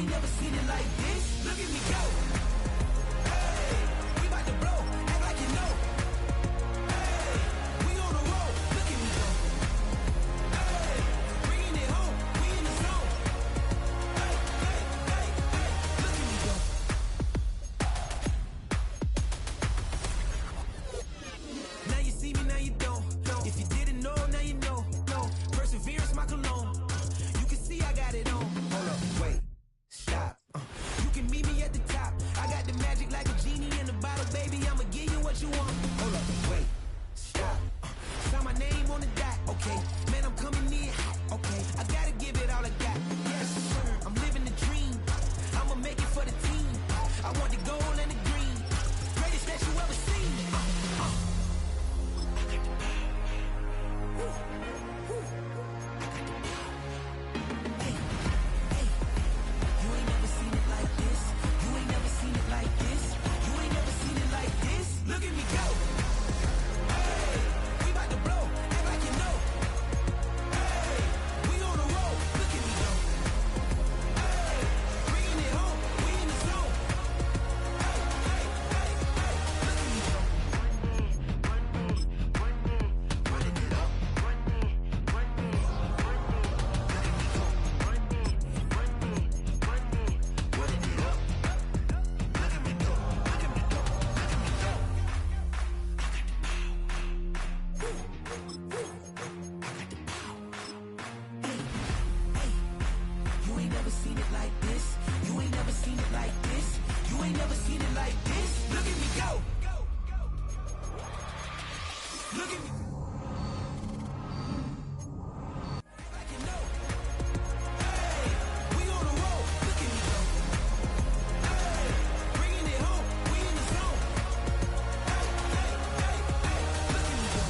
ain't never seen it like this. Look at me go. Hey, we about to blow. Act like you know. Hey, we on the road. Look at me go. Hey, bringing it home. We in the zone. Hey, hey, hey, hey. Look at me go. Now you see me, now you don't. If you didn't know, now you know. No, perseverance, my cologne. You can see I got it on. Hold up, wait, stop. You can meet me at the top. I got the magic like a genie in a bottle, baby. I'ma give you what you want. Hold up, wait, stop. Sign my name on the dot, okay. Man, I'm coming in hot, okay. I gotta give it all I got. Yes, sir, I'm living the dream. I'ma make it for the team. I want the gold and the green. Greatest that you ever seen. Look at me go. Hey, we about to blow. Act like you know. Hey, we on the road. Look at me go. Hey, bringing it home. We in the zone. Hey, hey, hey, hey. Look at me go. Running it up. Look at me go. Running it up. Look at me go. Look at me go. You ain't never seen it like this. You ain't never seen it like this. You ain't never seen it like this. Look at me go. Look at me. Like you know. Hey, we on the road. Look at me go. Hey, bringing it home. We in the zone. Hey, hey, hey, hey. Look at me go.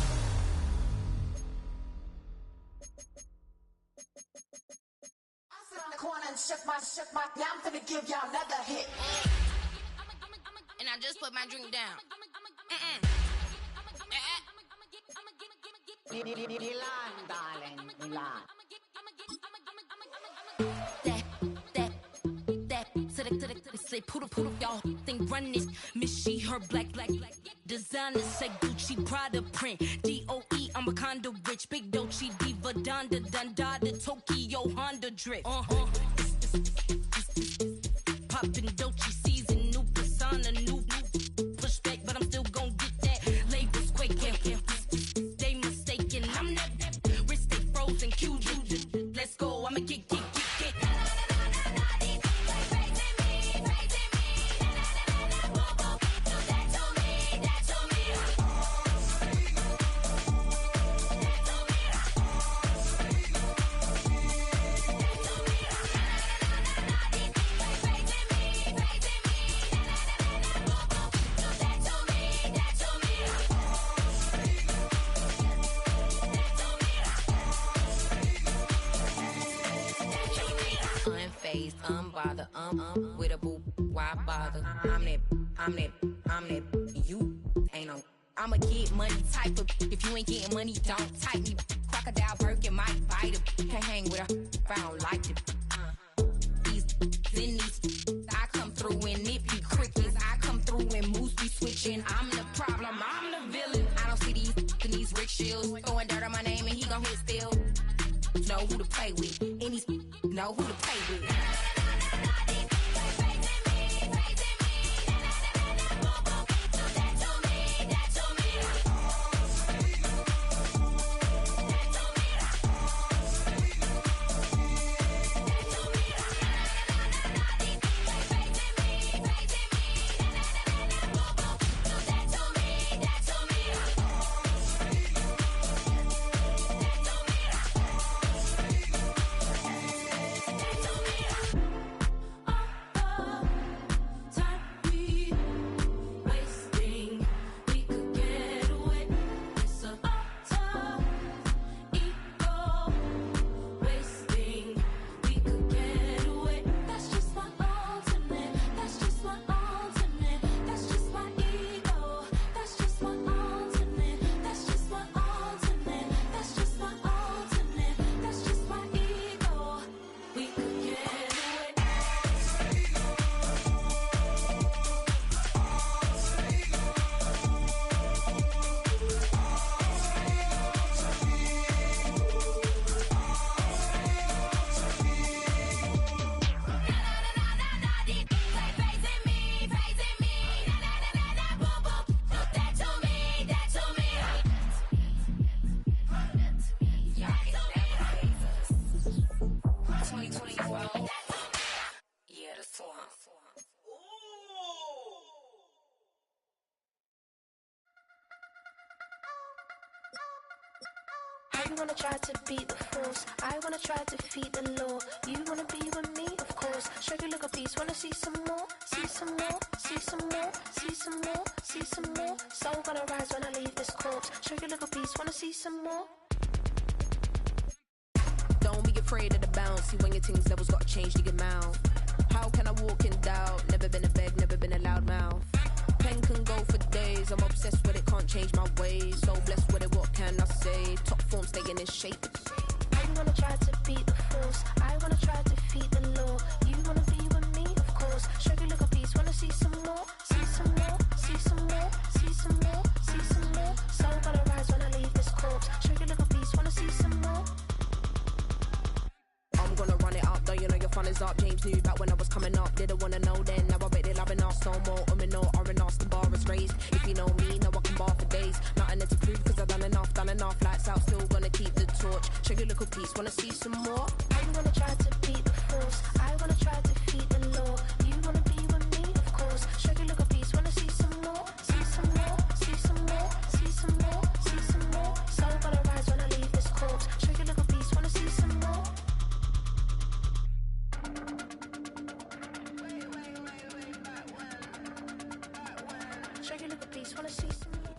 I sit on the corner and shook my, yeah, I'm finna give y'all another hit. And I just put my drink down. Milan, darling, Milan. Say poodle, y'all think run this. Miss she, her black. Designer say Gucci, Prada print. DOE, I'm a condo rich. Big Dolce, Diva, Donda, Tokyo, Honda drip. Poppin' Dolce season, new persona, new pushback, but I'm still gon' get that. Labels quaking, they mistaken. I'm that wrist stay frozen, QG. Let's go, I'ma get. Unbothered, with a boo, why bother? I'm that, you ain't no. I'ma get money type of. If you ain't getting money, don't type me. Crocodile Birkin might bite her. Can't hang with her if I don't like it. These, I come through and it be crickets. I come through and moves be switching. I'm the problem, I'm the villain. I don't see these rickshaws throwing dirt on my name and he gon' hit still. Know who to play with, and these know who to play with. You wanna try to beat the force, I wanna try to defeat the law. You wanna be with me, of course. Show you look a piece, wanna see some more, see some more, see some more, see some more, see some more. Soul gonna rise when I leave this corpse. Show you look a piece, wanna see some more. Don't be afraid of the bounce. See when your things levels gotta change to get mouth. How can I walk in doubt? Never been a beg, never been a loud mouth. Pen can go for days. I'm obsessed with it, can't change my ways. So blessed with it, what can I say? Top form staying in shape. You wanna try to beat the force, I wanna try to defeat the law. You wanna be with me, of course. Show you look a piece, wanna see some more, see some more, see some more, see some more, see some more. Soul gonna rise when I leave this corpse. Show you look a piece, wanna see some more. I'm gonna run it up, though you know your fun is up. James knew back when I was coming up, didn't wanna know then. Now I bet they loving us no more. No R&R's, the bar is raised. If you know me, now I can bar for days. Nothing there to prove, cause I've done enough. Lights out, still gonna keep the torch. Show you little piece, wanna see some more? You wanna try to beat the force, I wanna try to defeat the law. You wanna be with me, of course. Show you look a piece, wanna see some more, see some more, see some more, see some more, see some more. Soul gonna rise when I leave this corpse. Show you look a piece, wanna see some more. Show you look a piece, wanna see some more.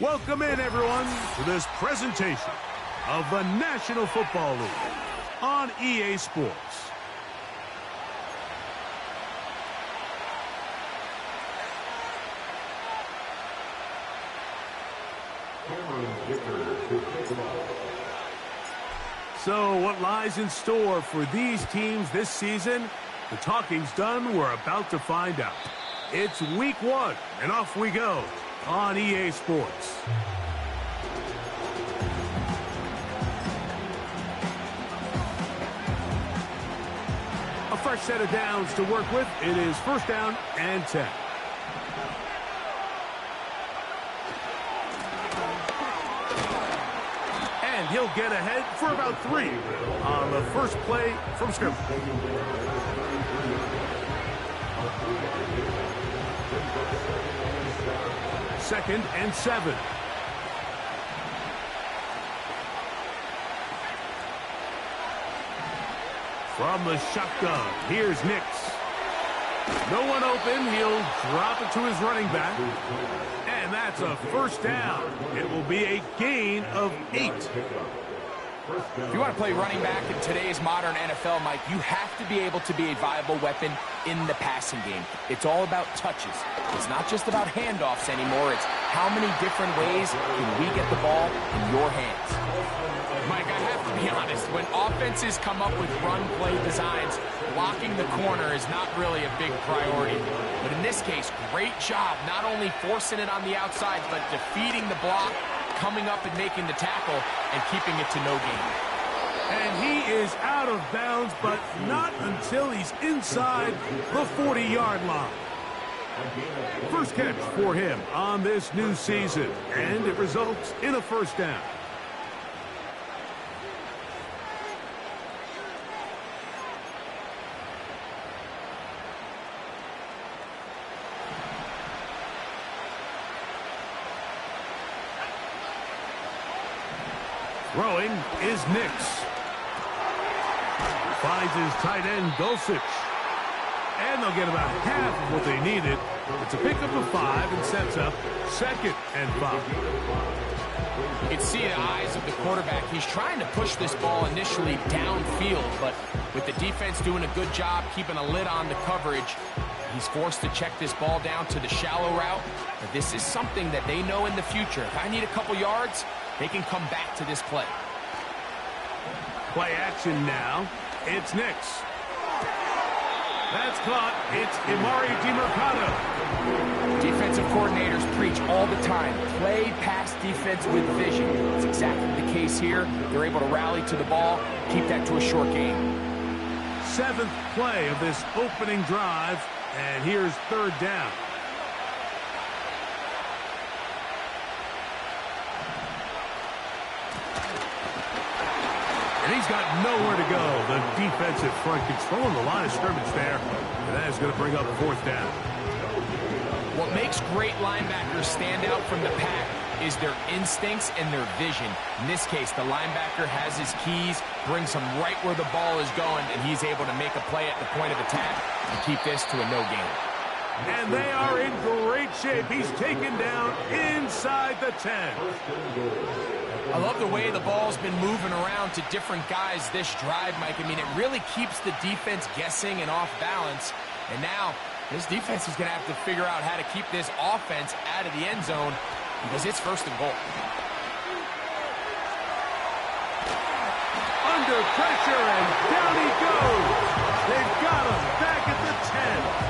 Welcome in, everyone, to this presentation of the National Football League on EA Sports. So, what lies in store for these teams this season? The talking's done. We're about to find out. It's week 1, and off we go on EA Sports. A fresh set of downs to work with. It is first down and 10. And he'll get ahead for about 3 on the first play from scrimmage. Second and 7. From the shotgun, here's Nix. No one open. He'll drop it to his running back. And that's a first down. It will be a gain of 8. If you want to play running back in today's modern NFL, Mike, you have to be able to be a viable weapon in the passing game. It's all about touches. It's not just about handoffs anymore. It's how many different ways can we get the ball in your hands. Mike, I have to be honest. When offenses come up with run play designs, blocking the corner is not really a big priority. But in this case, great job not only forcing it on the outside, but defeating the block, coming up and making the tackle, and keeping it to no gain. And he is out of bounds, but not until he's inside the 40-yard line. First catch for him on this new season, and it results in a first down. Throwing is Nix. Finds his tight end, Dulcich. And they'll get about half of what they needed. It's a pickup of 5 and sets up second and 5. You can see the eyes of the quarterback. He's trying to push this ball initially downfield, but with the defense doing a good job keeping a lid on the coverage, he's forced to check this ball down to the shallow route. But this is something that they know in the future. If I need a couple yards, they can come back to this play. Play action now. It's Nix. That's caught. It's Imari DiMercado. Defensive coordinators preach all the time. Play pass defense with vision. It's exactly the case here. They're able to rally to the ball, keep that to a short game. 7th play of this opening drive, and here's third down. And he's got nowhere to go. The defensive front controlling the line of scrimmage there. And that is going to bring up fourth down. What makes great linebackers stand out from the pack is their instincts and their vision. In this case, the linebacker has his keys, brings him right where the ball is going, and he's able to make a play at the point of attack and keep this to a no gain. And they are in great shape. He's taken down inside the 10. I love the way the ball's been moving around to different guys this drive, Mike. I mean, it really keeps the defense guessing and off balance. And now, this defense is going to have to figure out how to keep this offense out of the end zone because it's first and goal. Under pressure, and down he goes. They've got him back at the 10.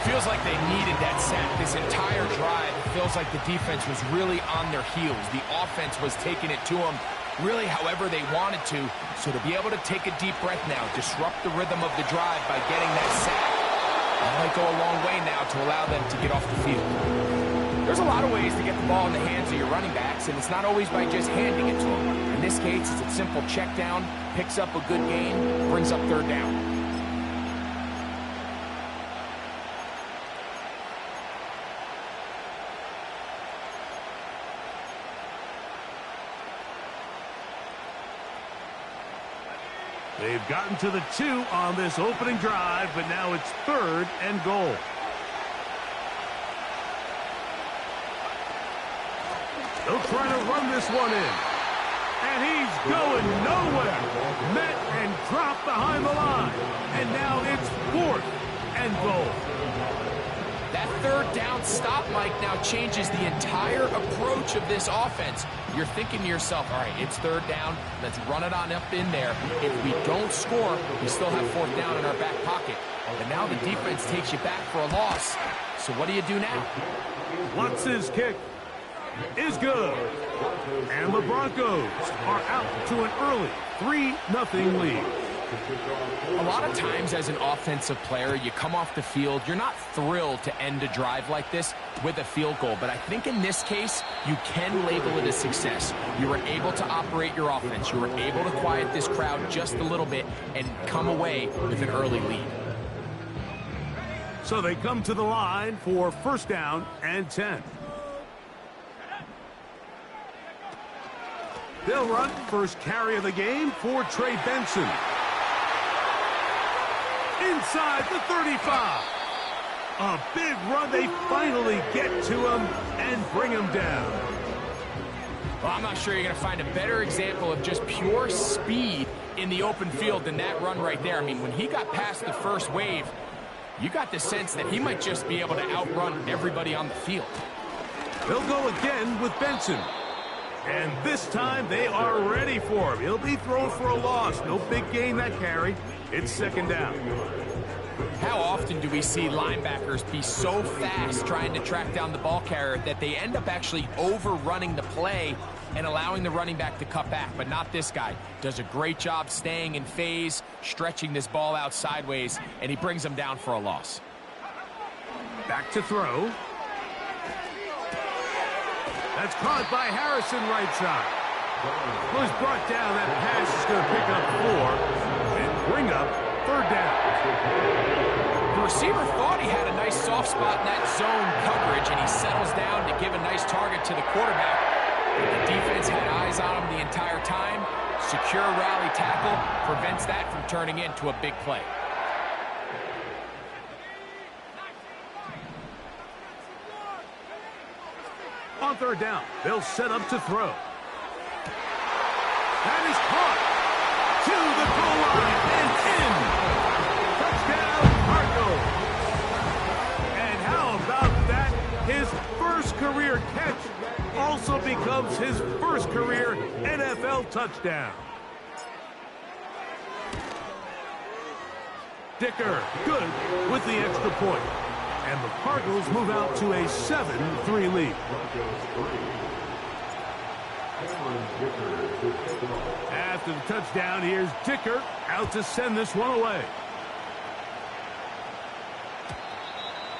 Feels like they needed that sack this entire drive. It feels like the defense was really on their heels. The offense was taking it to them really however they wanted to. So to be able to take a deep breath now, disrupt the rhythm of the drive by getting that sack, that might go a long way now to allow them to get off the field. There's a lot of ways to get the ball in the hands of your running backs, and it's not always by just handing it to them. In this case, it's a simple check down, picks up a good gain, brings up third down. They've gotten to the 2 on this opening drive, but now it's 3rd and goal. They'll try to run this one in. And he's going nowhere. Met and dropped behind the line. And now it's 4th and goal. That third down stop, Mike, now changes the entire approach of this offense. You're thinking to yourself, all right, it's 3rd down. Let's run it on up in there. If we don't score, we still have 4th down in our back pocket. But now the defense takes you back for a loss. So what do you do now? Watson's kick is good. And the Broncos are out to an early 3-0 lead. A lot of times as an offensive player, you come off the field, you're not thrilled to end a drive like this with a field goal. But I think in this case, you can label it a success. You were able to operate your offense. You were able to quiet this crowd just a little bit and come away with an early lead. So they come to the line for 1st down and 10. They'll run first carry of the game for Trey Benson. Inside the 35. A big run. They finally get to him and bring him down. Well, I'm not sure you're going to find a better example of just pure speed in the open field than that run right there. I mean, when he got past the first wave, you got the sense that he might just be able to outrun everybody on the field. They'll go again with Benson. And this time they are ready for him. He'll be thrown for a loss. No big gain that carry. It's 2nd down. How often do we see linebackers be so fast trying to track down the ball carrier that they end up actually overrunning the play and allowing the running back to cut back? But not this guy. Does a great job staying in phase, stretching this ball out sideways, and he brings him down for a loss. Back to throw. That's caught by Harrison right side. Was brought down. That pass is going to pick up 4 and bring up 3rd down. The receiver thought he had a nice soft spot in that zone coverage, and he settles down to give a nice target to the quarterback. But the defense had eyes on him the entire time. Secure rally tackle prevents that from turning into a big play. On 3rd down, they'll set up to throw. That is caught to the goal line and in. Touchdown, Cardinals. And how about that? His first career catch also becomes his first career NFL touchdown. Dicker, good with the extra point. And the Cardinals move out to a 7-3 lead. After the touchdown, here's Dicker out to send this one away.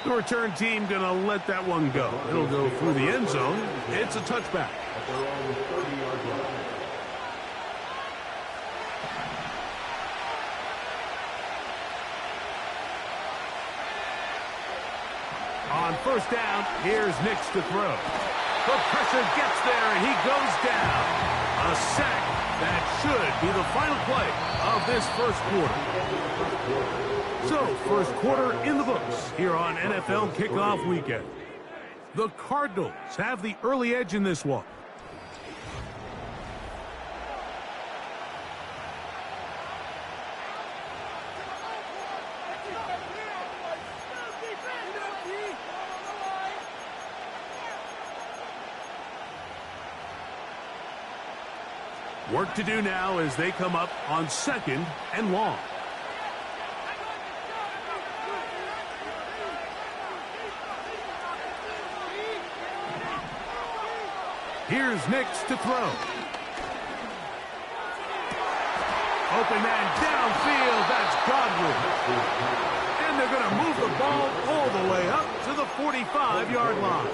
The return team going to let that one go. It'll go through the end zone. It's a touchback. On 1st down, here's Nix to throw. The pressure gets there, and he goes down. A sack that should be the final play of this first quarter. So, first quarter in the books here on NFL Kickoff Weekend. The Cardinals have the early edge in this one. Work to do now as they come up on 2nd and long. Here's Nix to throw. Open man downfield, that's Godwin. And they're going to move the ball all the way up to the 45-yard line.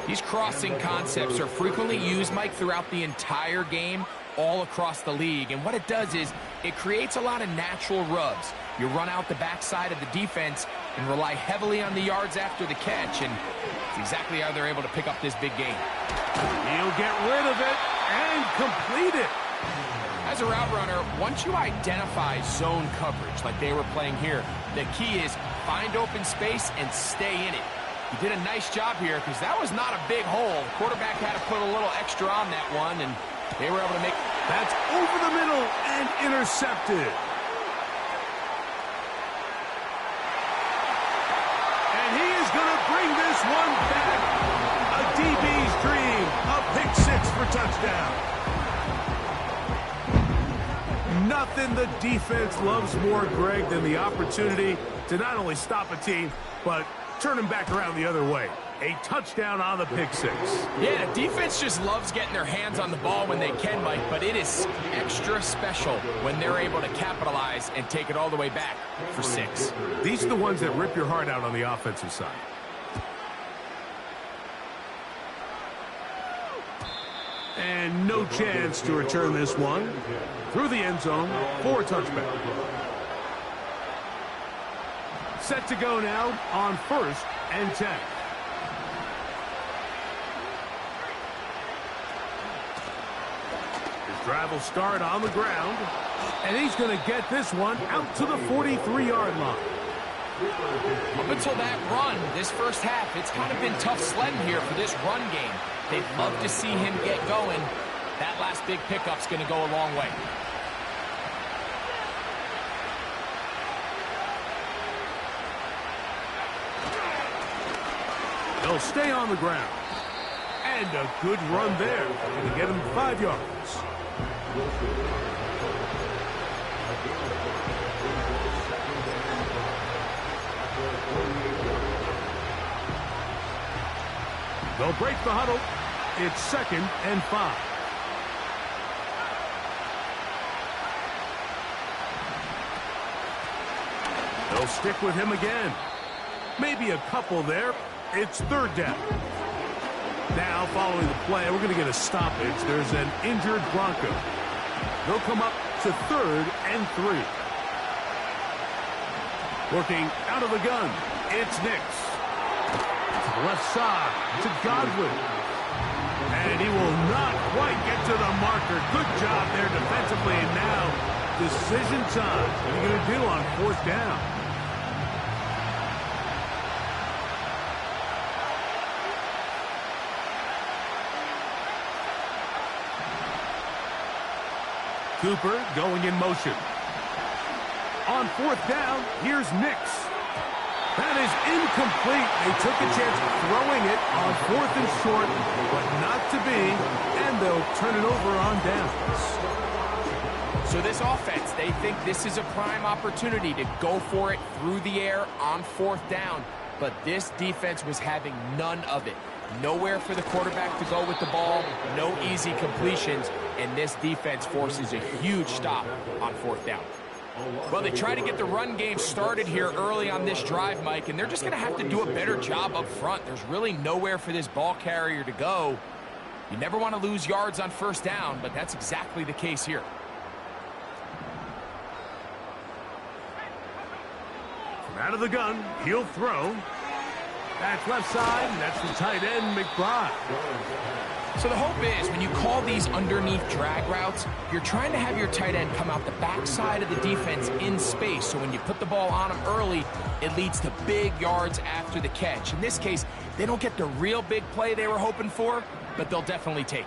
These crossing concepts are frequently used, Mike, throughout the entire game, all across the league. And what it does is it creates a lot of natural rubs. You run out the backside of the defense and rely heavily on the yards after the catch, and it's exactly how they're able to pick up this big game. He'll get rid of it and complete it. As a route runner, once you identify zone coverage like they were playing here, the key is find open space and stay in it. He did a nice job here because that was not a big hole. The quarterback had to put a little extra on that one, and they were able to make... That's over the middle and intercepted. And he is going to bring this one back. A DB's dream. A pick six for touchdown. Nothing the defense loves more, Greg, than the opportunity to not only stop a team, but turn him back around the other way. A touchdown on the pick six. Yeah, the defense just loves getting their hands on the ball when they can, Mike, but it is extra special when they're able to capitalize and take it all the way back for 6. These are the ones that rip your heart out on the offensive side. And no chance to return this one through the end zone for a touchback. Set to go now on 1st and 10. His drive will start on the ground, and he's going to get this one out to the 43-yard line. Up until that run, this first half, it's kind of been tough sledding here for this run game. They'd love to see him get going. That last big pickup's going to go a long way. They'll stay on the ground. And a good run there. Going to get him 5 yards. They'll break the huddle. It's 2nd and 5. They'll stick with him again. Maybe a couple there. It's 3rd down. Now, following the play, we're going to get a stoppage. There's an injured Bronco. They'll come up to 3rd and 3. Working out of the gun, it's Nix. To the left side, to Godwin. And he will not quite get to the marker. Good job there defensively. And now, decision time. What are you going to do on 4th down? Cooper going in motion. On 4th down, here's Nix. That is incomplete. They took a chance throwing it on 4th and short, but not to be, and they'll turn it over on downs. So this offense, they think this is a prime opportunity to go for it through the air on 4th down, but this defense was having none of it. Nowhere for the quarterback to go with the ball, no easy completions, and this defense forces a huge stop on 4th down. Well, they try to get the run game started here early on this drive, Mike, and they're just going to have to do a better job up front. There's really nowhere for this ball carrier to go. You never want to lose yards on 1st down, but that's exactly the case here. From out of the gun, he'll throw. That's left side, and that's the tight end, McBride. So the hope is when you call these underneath drag routes, you're trying to have your tight end come out the backside of the defense in space. So when you put the ball on him early, it leads to big yards after the catch. In this case, they don't get the real big play they were hoping for, but they'll definitely take it.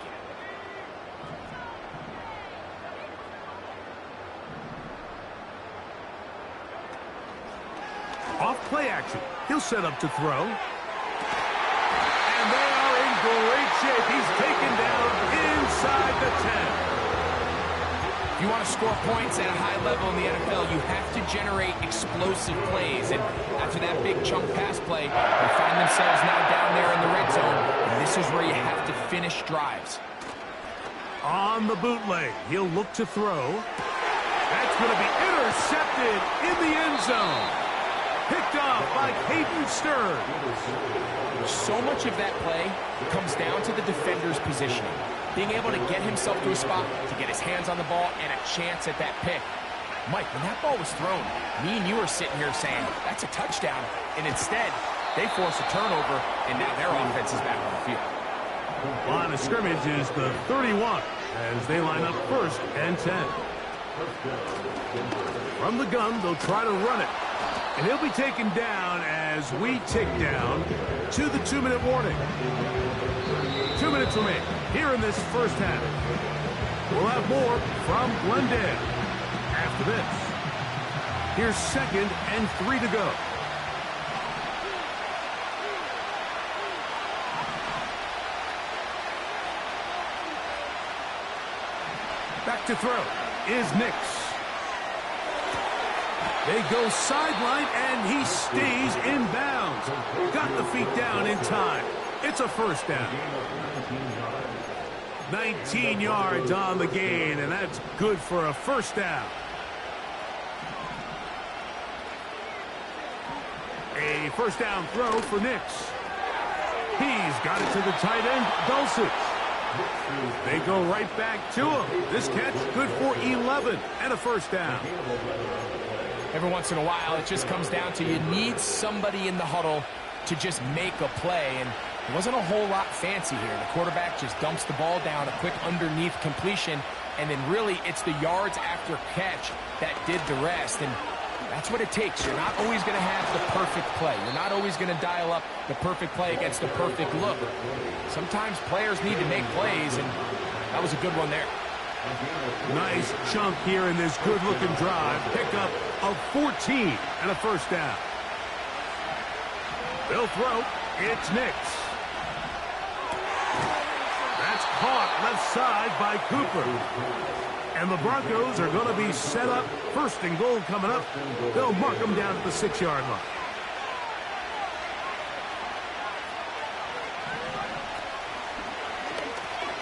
Off play action. He'll set up to throw. And they are in great shape. He's taken down inside the 10. If you want to score points at a high level in the NFL, you have to generate explosive plays. And after that big chunk pass play, they find themselves now down there in the red zone. And this is where you have to finish drives. On the bootleg, he'll look to throw. That's going to be intercepted in the end zone. Picked off by Hayden Stern. So much of that play comes down to the defender's positioning. Being able to get himself to a spot, to get his hands on the ball, and a chance at that pick. Mike, when that ball was thrown, me and you were sitting here saying, that's a touchdown. And instead, they force a turnover, and now their offense is back on the field. Line of scrimmage is the 31 as they line up 1st and 10. From the gun, they'll try to run it. And he'll be taken down as we tick down to the 2-minute warning. 2 minutes remain here in this first half. We'll have more from Glendale after this. Here's 2nd and 3 to go. Back to throw is Nix. They go sideline, and he stays in bounds. Got the feet down in time. It's a first down. 19 yards on the gain, and that's good for a first down. A first down throw for Nix. He's got it to the tight end, Dulcich. They go right back to him. This catch good for 11 and a first down. Every once in a while, it just comes down to you need somebody in the huddle to just make a play. And it wasn't a whole lot fancy here. The quarterback just dumps the ball down, a quick underneath completion, and then really it's the yards after catch that did the rest. And that's what it takes. You're not always going to have the perfect play. You're not always going to dial up the perfect play against the perfect look. Sometimes players need to make plays, and that was a good one there. Nice chunk here in this good-looking drive. Pickup of 14 and a first down. They'll throw. It's Nix. That's caught left side by Cooper. And the Broncos are going to be set up. 1st and goal coming up. They'll mark them down at the 6-yard line.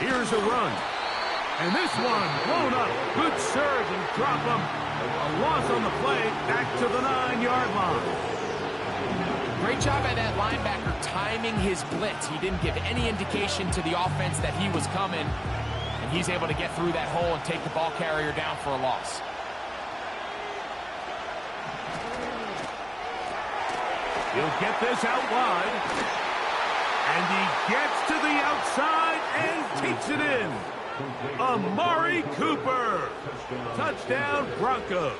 Here's a run. And this one blown up. Good surge and drop him. A loss on the play. Back to the 9-yard line. Great job by that linebacker timing his blitz. He didn't give any indication to the offense that he was coming. And he's able to get through that hole and take the ball carrier down for a loss. He'll get this out wide. And he gets to the outside and takes it in. Amari Cooper. Touchdown, Broncos.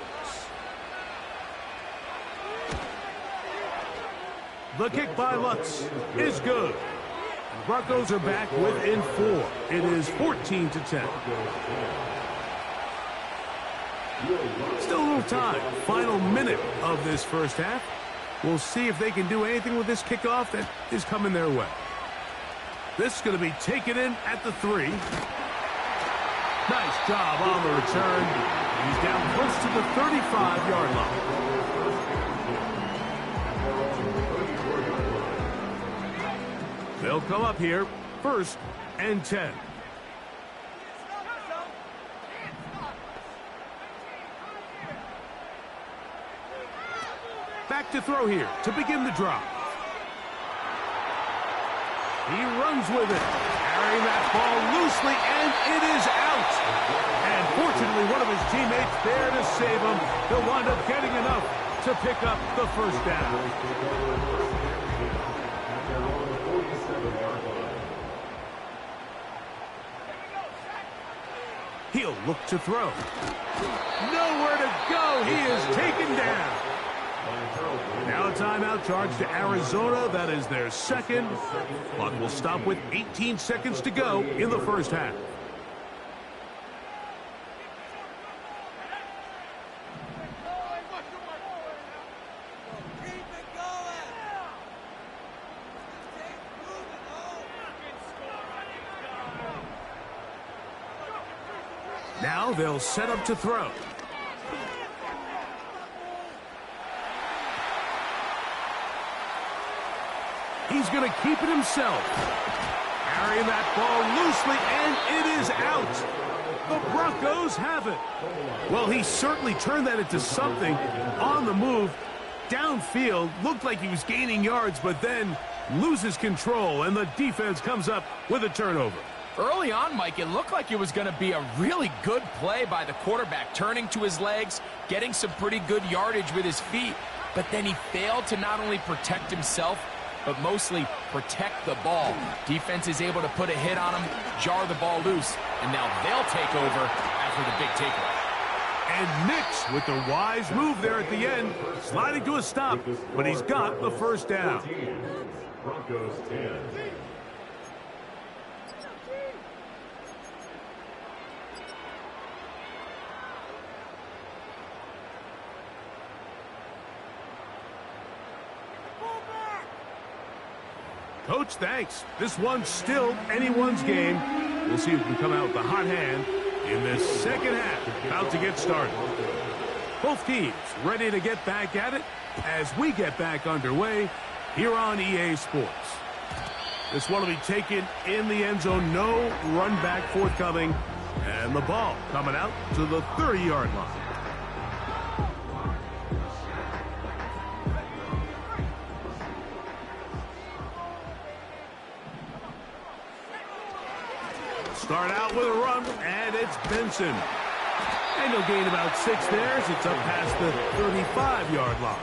The kick by Lutz is good. The Broncos are back within 4. It is 14-10. Still a little time. Final minute of this first half. We'll see if they can do anything with this kickoff that is coming their way. This is going to be taken in at the 3. Nice job on the return. He's down close to the 35-yard line. They'll come up here, 1st and 10. Back to throw here to begin the drive. He runs with it, carrying that ball loosely, and it is out. And fortunately, one of his teammates there to save him. He'll wind up getting enough to pick up the first down. He'll look to throw. Nowhere to go. He is taken down. Now a timeout charge to Arizona. That is their second. Clock will stop with 18 seconds to go in the first half. Now they'll set up to throw. He's going to keep it himself. Carrying that ball loosely, and it is out. The Broncos have it. Well, he certainly turned that into something on the move. Downfield, looked like he was gaining yards, but then loses control, and the defense comes up with a turnover. Early on, Mike, it looked like it was going to be a really good play by the quarterback, turning to his legs, getting some pretty good yardage with his feet, but then he failed to not only protect himself, but mostly protect the ball. Defense is able to put a hit on him, jar the ball loose, and now they'll take over after the big takeaway. And Nix with the wise move there at the end, sliding to a stop, but he's got the first down. Broncos 10. Coach, thanks. This one's still anyone's game. We'll see who can come out with the hot hand in this second half. About to get started. Both teams ready to get back at it as we get back underway here on EA Sports. This one will be taken in the end zone. No run back forthcoming. And the ball coming out to the 30-yard line. Start out with a run, and it's Benson. And he'll gain about 6 there as it's up past the 35-yard line.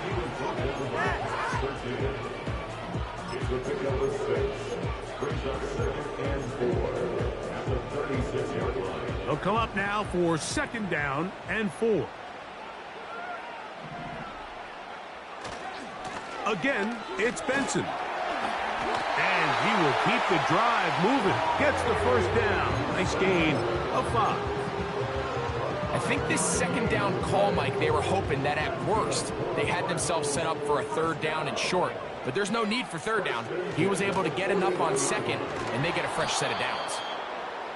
They'll come up now for second down and 4. Again, it's Benson. And he will keep the drive moving. Gets the first down. Nice gain of 5. I think this second down call, Mike, they were hoping that at worst they had themselves set up for a third down and short. But there's no need for third down. He was able to get enough on second, and they get a fresh set of downs.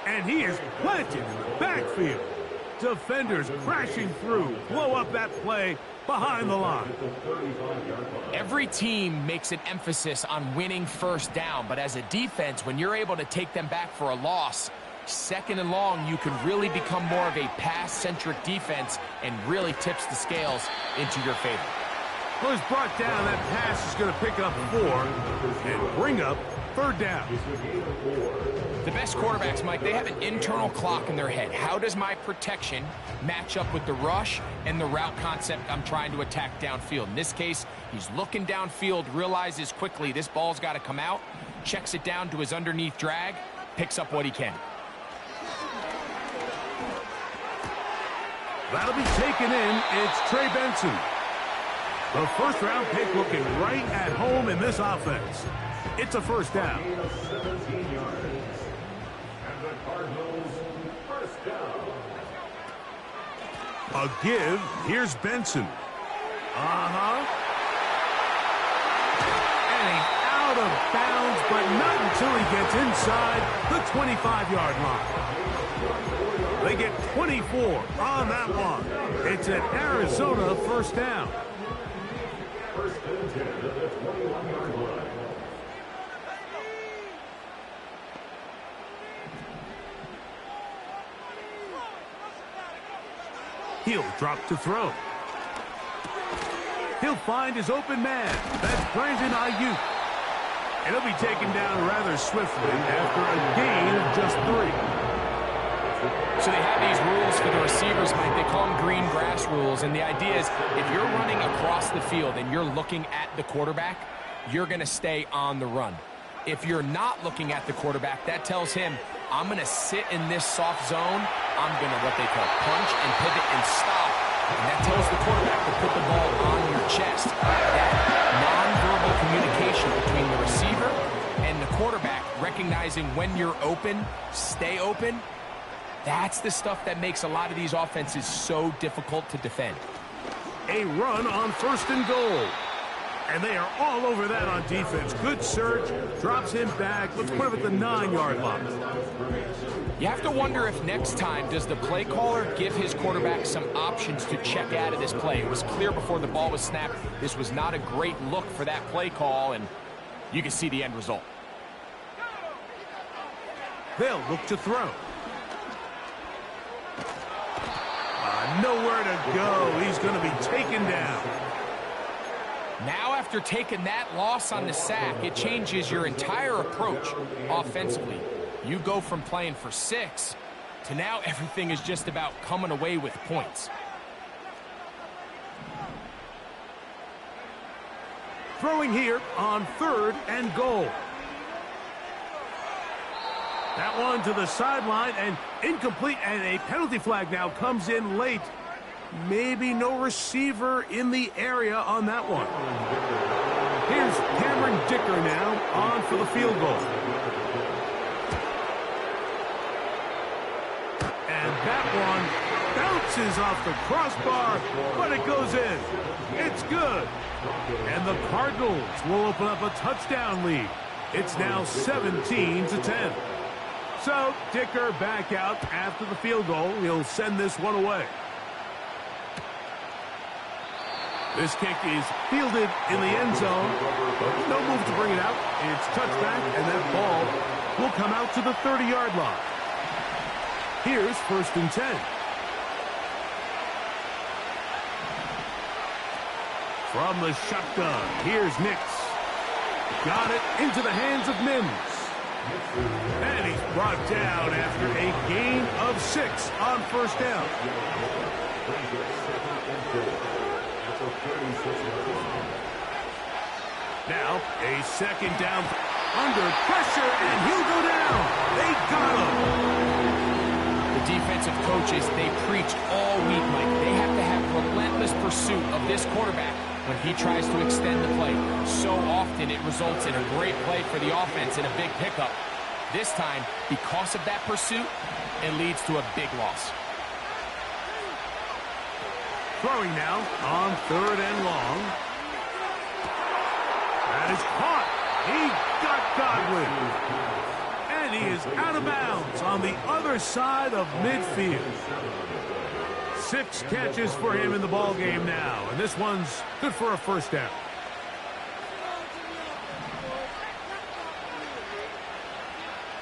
And he is planted in the backfield. Defenders crashing through. Blow up that play behind the line. Every team makes an emphasis on winning first down, but as a defense, when you're able to take them back for a loss, second and long, you can really become more of a pass-centric defense and really tips the scales into your favor. Well, it's brought down. That pass is going to pick up 4 and bring up third down. The best quarterbacks, Mike, they have an internal clock in their head. How does my protection match up with the rush and the route concept I'm trying to attack downfield? In this case, he's looking downfield, realizes quickly this ball's got to come out, checks it down to his underneath drag, picks up what he can. That'll be taken in. It's Trey Benson. The first-round pick looking right at home in this offense. It's a first down. 17 yards. And the Cardinals first down. A give. Here's Benson. And he's out of bounds, but not until he gets inside the 25-yard line. They get 24 on that one. It's an Arizona first down. First and 10 at the 21-yard line. He'll drop to throw. He'll find his open man. That's Brandon Ayuk. And he'll be taken down rather swiftly after a gain of just 3. So they have these rules for the receivers, Mike. They call them green grass rules. And the idea is if you're running across the field and you're looking at the quarterback, you're going to stay on the run. If you're not looking at the quarterback, that tells him, I'm going to sit in this soft zone. I'm going to what they call punch and pivot and stop. And that tells the quarterback to put the ball on your chest. That nonverbal communication between the receiver and the quarterback, recognizing when you're open, stay open, that's the stuff that makes a lot of these offenses so difficult to defend. A run on 1st and goal. And they are all over that on defense. Good search, drops him back. Let's put him at the 9-yard line. You have to wonder if next time, does the play caller give his quarterback some options to check out of this play? It was clear before the ball was snapped, this was not a great look for that play call, and you can see the end result. They'll look to throw. Nowhere to go. He's going to be taken down. Now, after taking that loss on the sack, it changes your entire approach offensively. You go from playing for 6 to now everything is just about coming away with points. Throwing here on 3rd and goal. That one to the sideline and incomplete, and a penalty flag now comes in late. Maybe no receiver in the area on that one. Here's Cameron Dicker now on for the field goal. And that one bounces off the crossbar, but it goes in. It's good. And the Cardinals will open up a touchdown lead. It's now 17-10. So Dicker back out after the field goal. He'll send this one away. This kick is fielded in the end zone, but no move to bring it out. It's touchback, and that ball will come out to the 30-yard line. Here's 1st and 10. From the shotgun, here's Nix. Got it into the hands of Mims. And he's brought down after a gain of 6 on 1st down. Now, a 2nd down under pressure, and he'll go down. They got him. The defensive coaches, they preached all week, Mike. They have to have relentless pursuit of this quarterback when he tries to extend the play. So often it results in a great play for the offense and a big pickup. This time, because of that pursuit, it leads to a big loss. Throwing now on 3rd and long. That is caught. He got Godwin. And he is out of bounds on the other side of midfield. 6 catches for him in the ball game now, and this one's good for a 1st down.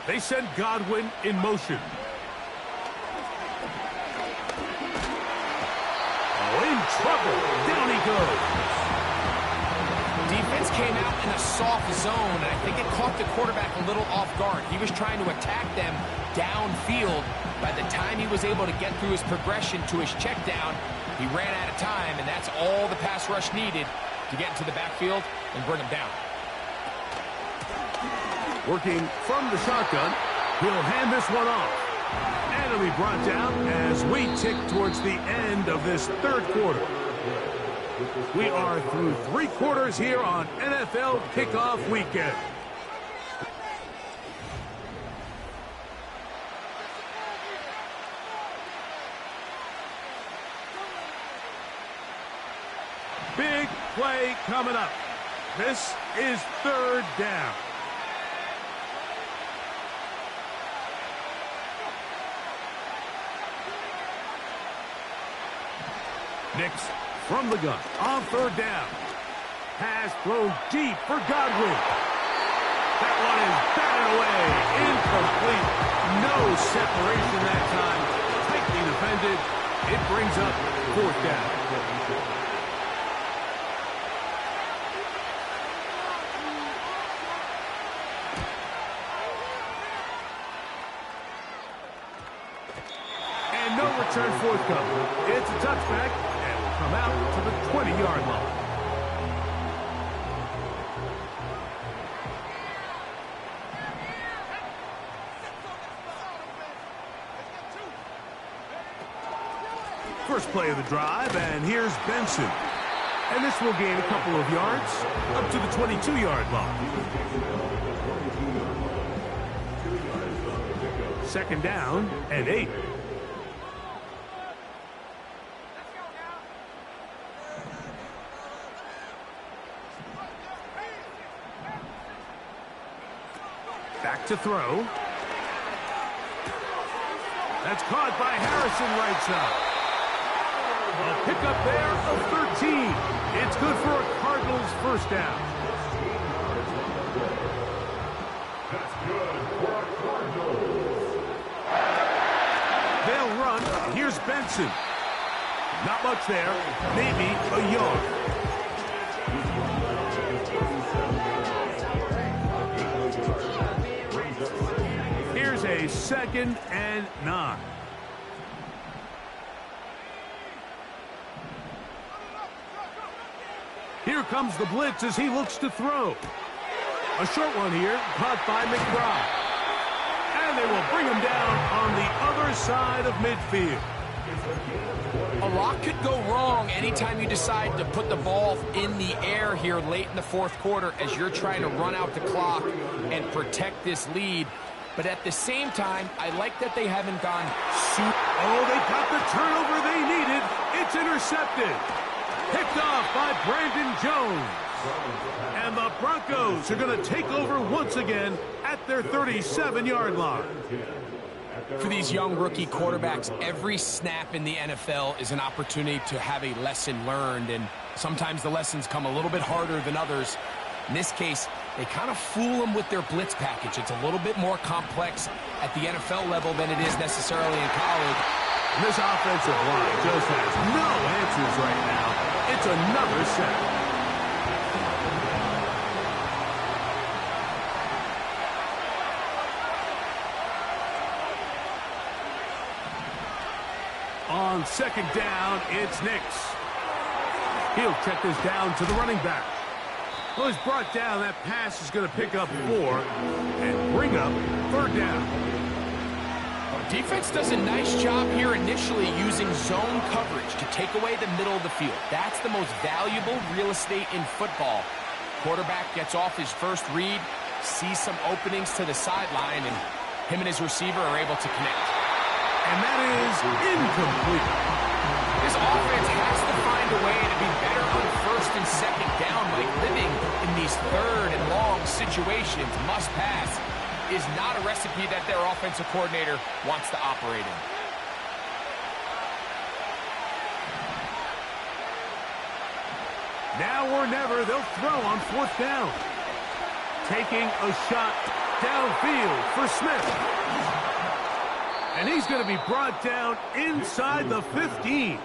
They send Godwin in motion. Oh, in trouble. Down he goes. Defense came out in a soft zone, and I think it caught the quarterback a little off guard. He was trying to attack them downfield. By the time he was able to get through his progression to his check down, he ran out of time, and that's all the pass rush needed to get into the backfield and bring him down. Working from the shotgun, he'll hand this one off. And it'll be brought down as we tick towards the end of this 3rd quarter. We are through 3 quarters here on NFL Kickoff Weekend. Big play coming up. This is 3rd down. Nix from the gun on 3rd down. Pass thrown deep for Godwin. That one is batted away. Incomplete. No separation that time. Tightly defended. It brings up 4th down. And no return forthcoming. It's a touchback. Come out to the 20-yard line. First play of the drive, and here's Benson. And this will gain a couple of yards up to the 22-yard line. Second down and 8. Back to throw. That's caught by Harrison right side. A pickup there of 13. It's good for a Cardinals first down. That's good for a Cardinals. They'll run. Here's Benson. Not much there. Maybe a yard. Here's a 2nd and 9. Here comes the blitz as he looks to throw. A short one here, caught by McBride. And they will bring him down on the other side of midfield. A lot could go wrong anytime you decide to put the ball in the air here late in the fourth quarter as you're trying to run out the clock and protect this lead. But at the same time, I like that they haven't gone super. Oh, they got the turnover they needed. It's intercepted. Picked off by Brandon Jones. And the Broncos are going to take over once again at their 37-yard line. For these young rookie quarterbacks, every snap in the NFL is an opportunity to have a lesson learned, and sometimes the lessons come a little bit harder than others. In this case, they kind of fool them with their blitz package. It's a little bit more complex at the NFL level than it is necessarily in college. And this offensive line just has no answers right now. It's another sack. On second down, it's Nix. He'll check this down to the running back. Well, he's brought down. That pass is going to pick up 4 and bring up third down. Defense does a nice job here initially using zone coverage to take away the middle of the field. That's the most valuable real estate in football. Quarterback gets off his first read, sees some openings to the sideline, and him and his receiver are able to connect. And that is incomplete. This offense has to find a way to be better on first and second down, like living in these third and long situations. Must pass is not a recipe that their offensive coordinator wants to operate in. Now or never, they'll throw on fourth down. Taking a shot downfield for Smith. And he's going to be brought down inside the 15.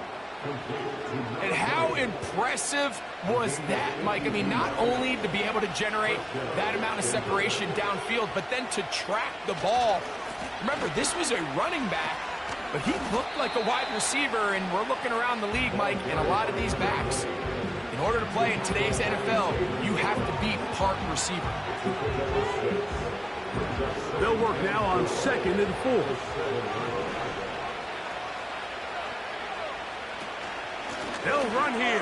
And how impressive was that, Mike? I mean, not only to be able to generate that amount of separation downfield, but then to track the ball. Remember, this was a running back, but he looked like a wide receiver, and we're looking around the league, Mike, and a lot of these backs, in order to play in today's NFL, you have to be part receiver. They'll work now on second and 4. They'll run here.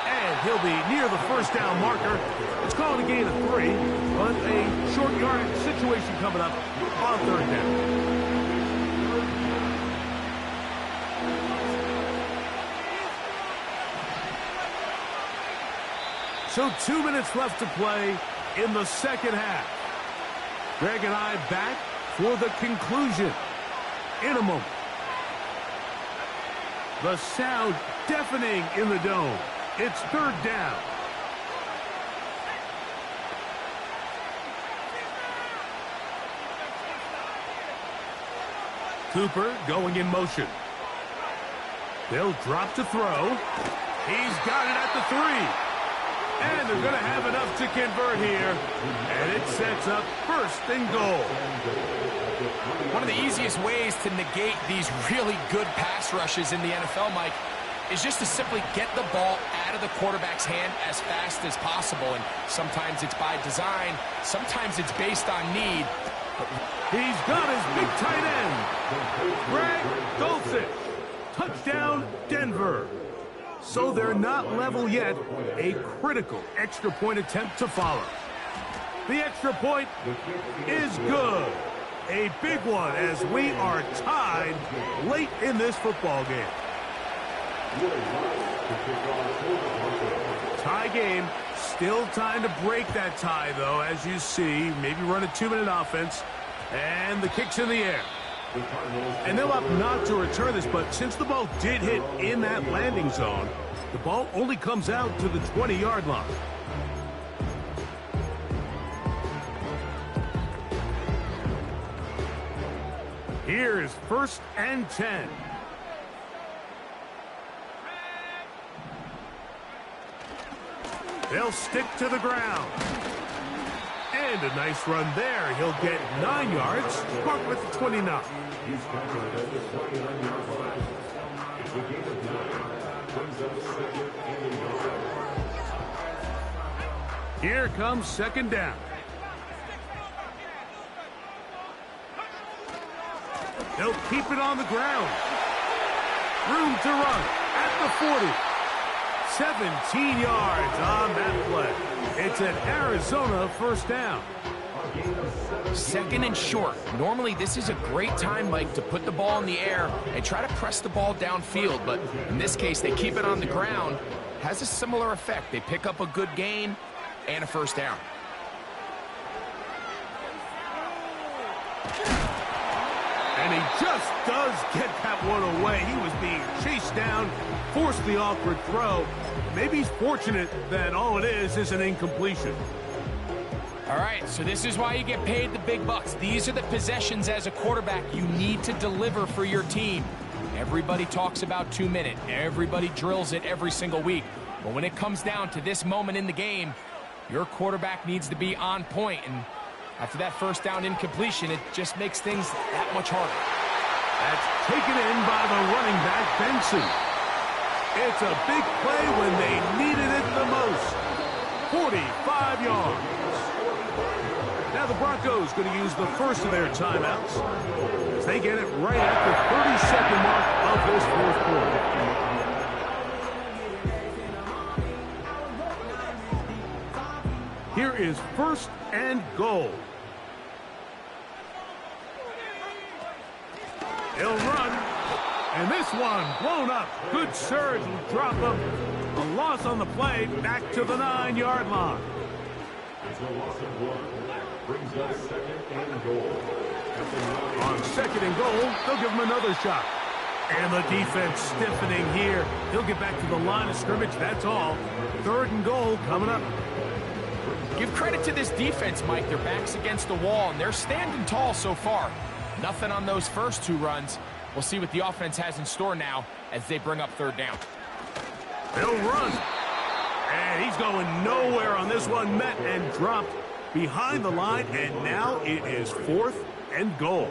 And he'll be near the first down marker. It's called a gain of 3, but a short yardage situation coming up on third down. So 2 minutes left to play in the second half. Greg and I back for the conclusion in a moment. The sound deafening in the dome. It's third down. Cooper going in motion. They'll drop to throw. He's got it at the 3. And they're going to have enough to convert here. And it sets up first and goal. One of the easiest ways to negate these really good pass rushes in the NFL, Mike, is just to simply get the ball out of the quarterback's hand as fast as possible. And sometimes it's by design. Sometimes it's based on need. He's got his big tight end, Greg Dulcich. Touchdown, Denver. So they're not level yet. A critical extra point attempt to follow. The extra point is good. A big one as we are tied late in this football game. Tie game. Still time to break that tie, though, as you see. Maybe run a 2-minute offense. And the kick's in the air. And they'll opt not to return this, but since the ball did hit in that landing zone, the ball only comes out to the 20-yard line. Here is 1st and 10. They'll stick to the ground. And a nice run there. He'll get 9 yards. Mark with the 29. Here comes 2nd down. They'll keep it on the ground. Room to run at the 40. 17 yards on that play. It's an Arizona 1st down. 2nd and short. Normally, this is a great time, Mike, to put the ball in the air and try to press the ball downfield. But in this case, they keep it on the ground. Has a similar effect. They pick up a good gain and a 1st down. And he just does get that one away. He was being chased down, forced the awkward throw. Maybe he's fortunate that all it is an incompletion. All right, so this is why you get paid the big bucks. These are the possessions as a quarterback you need to deliver for your team. Everybody talks about 2-minute. Everybody drills it every single week. But when it comes down to this moment in the game, your quarterback needs to be on point. And after that 1st down incompletion, it just makes things that much harder. That's taken in by the running back, Benson. It's a big play when they needed it the most. 45 yards. Now the Broncos going to use the first of their timeouts as they get it right at the 30-second mark of this 4th quarter. Here is 1st and goal. He'll run, and this one blown up. Good surge and drop him. A loss on the play, back to the 9-yard line. It's a loss of 1. Brings up 2nd and goal. On 2nd and goal, they'll give him another shot. And the defense stiffening here. He'll get back to the line of scrimmage, that's all. 3rd and goal coming up. Give credit to this defense, Mike. Their back's against the wall, and they're standing tall so far. Nothing on those first 2 runs. We'll see what the offense has in store now as they bring up 3rd down. They'll run. And he's going nowhere on this one. Met and dropped behind the line, and now it is 4th and goal.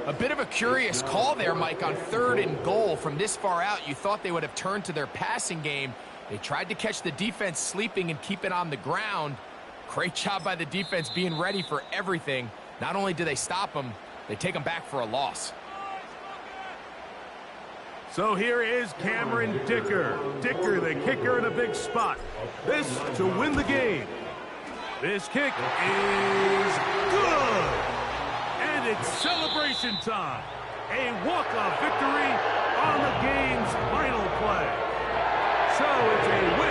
A bit of a curious call there, Mike, on 3rd and goal. From this far out, you thought they would have turned to their passing game. They tried to catch the defense sleeping and keep it on the ground. Great job by the defense being ready for everything. Not only do they stop them, they take them back for a loss. So here is Cameron Dicker. Dicker, the kicker, in a big spot. This to win the game. This kick is good. And it's celebration time. A walk-off victory on the game's final play. So it's a win